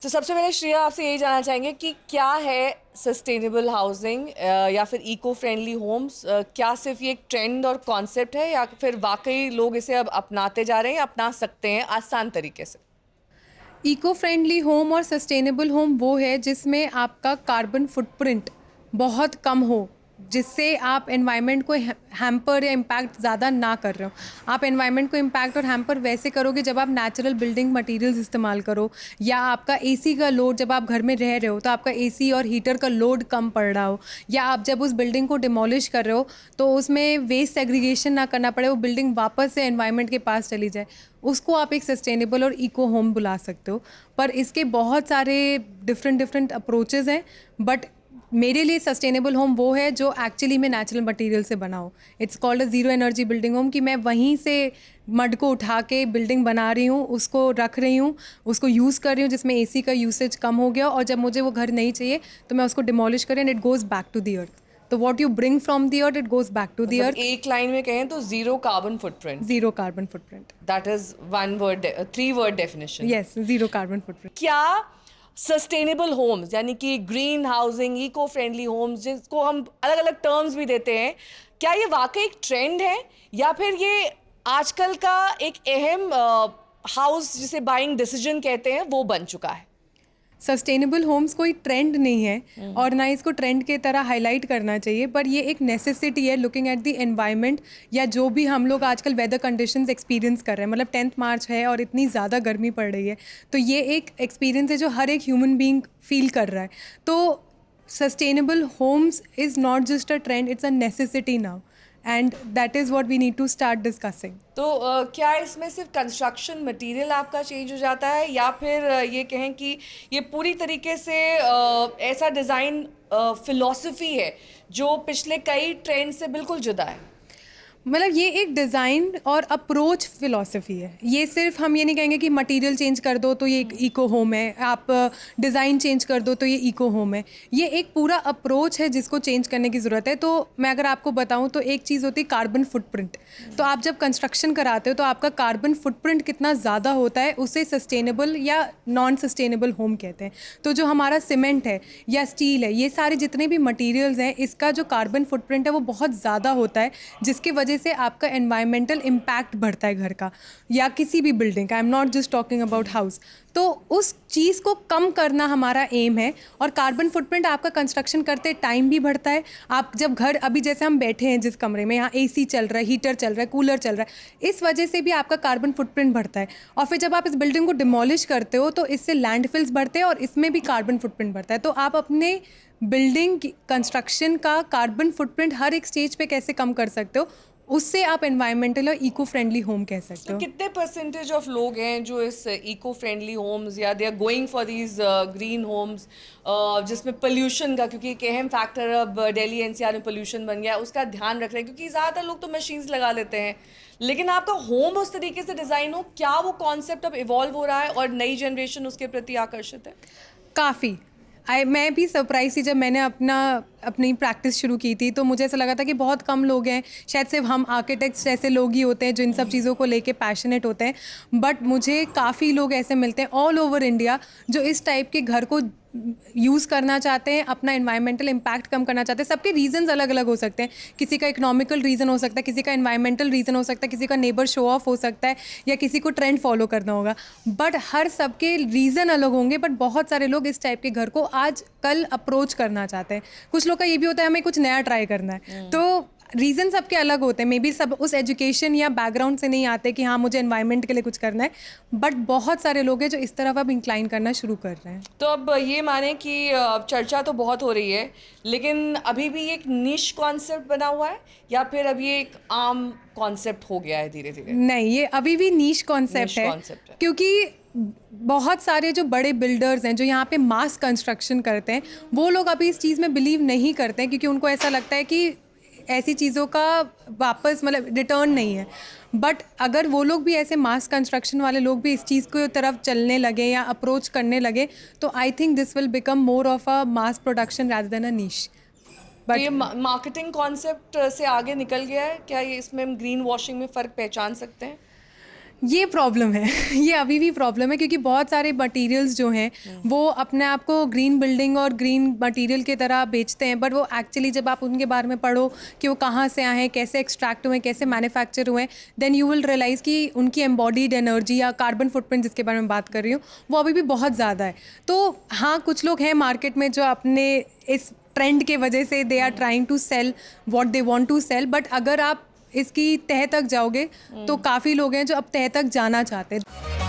तो सबसे पहले श्रेया आपसे यही जानना चाहेंगे कि क्या है सस्टेनेबल हाउसिंग या फिर इको फ्रेंडली होम्स। क्या सिर्फ ये एक ट्रेंड और कॉन्सेप्ट है या फिर वाकई लोग इसे अब अपनाते जा रहे हैं, अपना सकते हैं आसान तरीके से? इको फ्रेंडली होम और सस्टेनेबल होम वो है जिसमें आपका कार्बन फुटप्रिंट बहुत कम हो, जिससे आप एनवायरनमेंट को हैम्पर या इम्पैक्ट ज़्यादा ना कर रहे हो। आप एनवायरनमेंट को इम्पैक्ट और हैम्पर वैसे करोगे जब आप नेचुरल बिल्डिंग मटेरियल्स इस्तेमाल करो, या आपका एसी का लोड, जब आप घर में रह रहे हो तो आपका एसी और हीटर का लोड कम पड़ रहा हो, या आप जब उस बिल्डिंग को डिमोलिश कर रहे हो तो उसमें वेस्ट सेग्रीगेशन ना करना पड़े, वो बिल्डिंग वापस से एनवायरनमेंट के पास चली जाए, उसको आप एक सस्टेनेबल और इको होम बुला सकते हो। पर इसके बहुत सारे डिफरेंट अप्रोचेस हैं, बट मेरे लिए सस्टेनेबल होम वो है जो एक्चुअली में नेचुरल मटेरियल से बना हो। It's called a zero energy building home, कि मैं वहीं से मड को उठा के बिल्डिंग बना रही हूँ, उसको रख रही हूँ, उसको यूज़ कर रही हूँ, जिसमें एसी का यूसेज कम हो गया, और जब मुझे वो घर नहीं चाहिए तो मैं उसको डिमोलिश करें and it goes back to the earth. तो what you bring from the earth it goes back to the मतलब अर्थ। एक लाइन में कहें तो zero carbon footprint. Zero carbon footprint. That is one word, three word definition. Yes, zero carbon footprint. क्या sustainable homes यानी कि green housing, eco friendly homes, जिसको हम अलग अलग टर्म्स भी देते हैं, क्या ये वाकई एक ट्रेंड है या फिर ये आजकल का एक अहम हाउस जिसे बाइंग डिसीजन कहते हैं वो बन चुका है? सस्टेनेबल होम्स कोई ट्रेंड नहीं है और ना इसको ट्रेंड के तरह हाईलाइट करना चाहिए, पर ये एक नेसेसिटी है लुकिंग एट द एनवायरनमेंट, या जो भी हम लोग आजकल वेदर कंडीशंस एक्सपीरियंस कर रहे हैं। मतलब 10th मार्च है और इतनी ज़्यादा गर्मी पड़ रही है, तो ये एक एक्सपीरियंस है जो हर एक ह्यूमन बीइंग फील कर रहा है। तो sustainable homes is not just a trend, it's a necessity now, and that is what we need to start discussing. तो क्या इसमें सिर्फ कंस्ट्रक्शन मटेरियल आपका चेंज हो जाता है या फिर ये कहें कि ये पूरी तरीके से ऐसा डिज़ाइन फिलॉसफी है जो पिछले कई ट्रेंड से बिल्कुल जुदा है? मतलब ये एक डिज़ाइन और अप्रोच फ़िलॉसफी है। ये सिर्फ हम ये नहीं कहेंगे कि मटेरियल चेंज कर दो तो ये एक इको होम है, आप डिज़ाइन चेंज कर दो तो ये इको होम है। ये एक पूरा अप्रोच है जिसको चेंज करने की ज़रूरत है। तो मैं अगर आपको बताऊँ तो एक चीज़ होती है कार्बन फुटप्रिंट। तो आप जब कंस्ट्रक्शन कराते हो तो आपका कार्बन फुटप्रिंट कितना ज़्यादा होता है, उसे सस्टेनेबल या नॉन सस्टेनेबल होम कहते हैं। तो जो हमारा सीमेंट है या स्टील है, ये सारे जितने भी मटीरियल्स हैं, इसका जो कार्बन फुटप्रिंट है वो बहुत ज़्यादा होता है, जिसकी वजह से आपका एनवायरमेंटल इम्पैक्ट बढ़ता है घर का या किसी भी बिल्डिंग का। I am not just talking about house. तो उस चीज़ को कम करना हमारा एम है, और कार्बन फुटप्रिंट आपका कंस्ट्रक्शन करते टाइम भी बढ़ता है। आप जब घर, अभी जैसे हम बैठे हैं जिस कमरे में, यहाँ एसी चल रहा है, हीटर चल रहा है, कूलर चल रहा है, इस वजह से भी आपका कार्बन फुटप्रिंट बढ़ता है। और फिर जब आप इस बिल्डिंग को डिमोलिश करते हो तो इससे लैंडफिल्स बढ़ते हैं और इसमें भी कार्बन फुटप्रिंट बढ़ता है। तो आप अपने बिल्डिंग कंस्ट्रक्शन का कार्बन फुटप्रिंट हर एक स्टेज पे कैसे कम कर सकते हो, उससे आप एनवायरमेंटल और इको फ्रेंडली होम कह सकते तो हो। कितने परसेंटेज ऑफ लोग हैं जो इस इको फ्रेंडली होम्स या they are going for these green homes जिसमें पोल्यूशन का, क्योंकि एक अहम फैक्टर अब दिल्ली एनसीआर में पोल्यूशन बन गया है, उसका ध्यान रख रहे हैं? क्योंकि ज़्यादातर लोग तो मशीन्स लगा लेते हैं, लेकिन आपका होम उस तरीके से डिज़ाइन हो, क्या वो कॉन्सेप्ट अब इवॉल्व हो रहा है और नई जनरेशन उसके प्रति आकर्षित है? काफ़ी। मैं भी सरप्राइज़ थी जब मैंने अपनी प्रैक्टिस शुरू की थी, तो मुझे ऐसा लगा था कि बहुत कम लोग हैं, शायद सिर्फ हम आर्किटेक्ट्स जैसे लोग ही होते हैं जो इन सब चीज़ों को लेके पैशनेट होते हैं। बट मुझे काफ़ी लोग ऐसे मिलते हैं ऑल ओवर इंडिया जो इस टाइप के घर को यूज़ करना चाहते हैं, अपना एनवायरमेंटल इम्पैक्ट कम करना चाहते हैं। सबके रीजंस अलग अलग हो सकते हैं। किसी का इकोनॉमिकल रीज़न हो सकता है, किसी का एनवायरमेंटल रीज़न हो सकता है, किसी का नेबर शो ऑफ हो सकता है, या किसी को ट्रेंड फॉलो करना होगा। बट हर सबके रीज़न अलग होंगे, बट बहुत सारे लोग इस टाइप के घर को आज कल अप्रोच करना चाहते हैं। कुछ लोग का ये भी होता है हमें कुछ नया ट्राई करना है। तो रीज़न सबके अलग होते हैं। मे बी सब उस एजुकेशन या बैकग्राउंड से नहीं आते कि हाँ मुझे एनवायरनमेंट के लिए कुछ करना है, बट बहुत सारे लोग हैं जो इस तरफ अब इंक्लाइन करना शुरू कर रहे हैं। तो अब ये माने कि चर्चा तो बहुत हो रही है, लेकिन अभी भी एक निश कॉन्सेप्ट बना हुआ है या फिर अब ये एक आम कॉन्सेप्ट हो गया है धीरे धीरे? नहीं, ये अभी भी नीश कॉन्सेप्ट निश है, कॉन्सेप्ट है। क्योंकि बहुत सारे जो बड़े बिल्डर्स हैं जो यहाँ पे मास कंस्ट्रक्शन करते हैं, वो लोग अभी इस चीज़ में बिलीव नहीं करते हैं, क्योंकि उनको ऐसा लगता है कि ऐसी चीज़ों का वापस मतलब रिटर्न नहीं है। बट अगर वो लोग भी, ऐसे मास कंस्ट्रक्शन वाले लोग भी इस चीज़ की तरफ चलने लगे या अप्रोच करने लगे, तो I think this will become more of a mass production rather than a niche. तो बट ये मार्केटिंग कॉन्सेप्ट से आगे निकल गया है क्या? ये इसमें हम ग्रीन वॉशिंग में फ़र्क पहचान सकते हैं? ये प्रॉब्लम है ये अभी भी प्रॉब्लम है, क्योंकि बहुत सारे मटेरियल्स जो हैं वो अपने आप को ग्रीन बिल्डिंग और ग्रीन मटेरियल की तरह बेचते हैं, बट वो एक्चुअली जब आप उनके बारे में पढ़ो कि वो कहाँ से आए हैं, कैसे एक्सट्रैक्ट हुए हैं, कैसे मैन्युफैक्चर हुए हैं, देन यू विल रियलाइज़ कि उनकी एम्बॉडीड एनर्जी या कार्बन फुटप्रिंट जिसके बारे में बात कर रही हूँ वो अभी भी बहुत ज़्यादा है। तो हाँ, कुछ लोग हैं मार्केट में जो अपने इस ट्रेंड के वजह से they are trying to sell what they want to sell, but अगर आप इसकी तह तक जाओगे तो काफ़ी लोग हैं जो अब तह तक जाना चाहते हैं।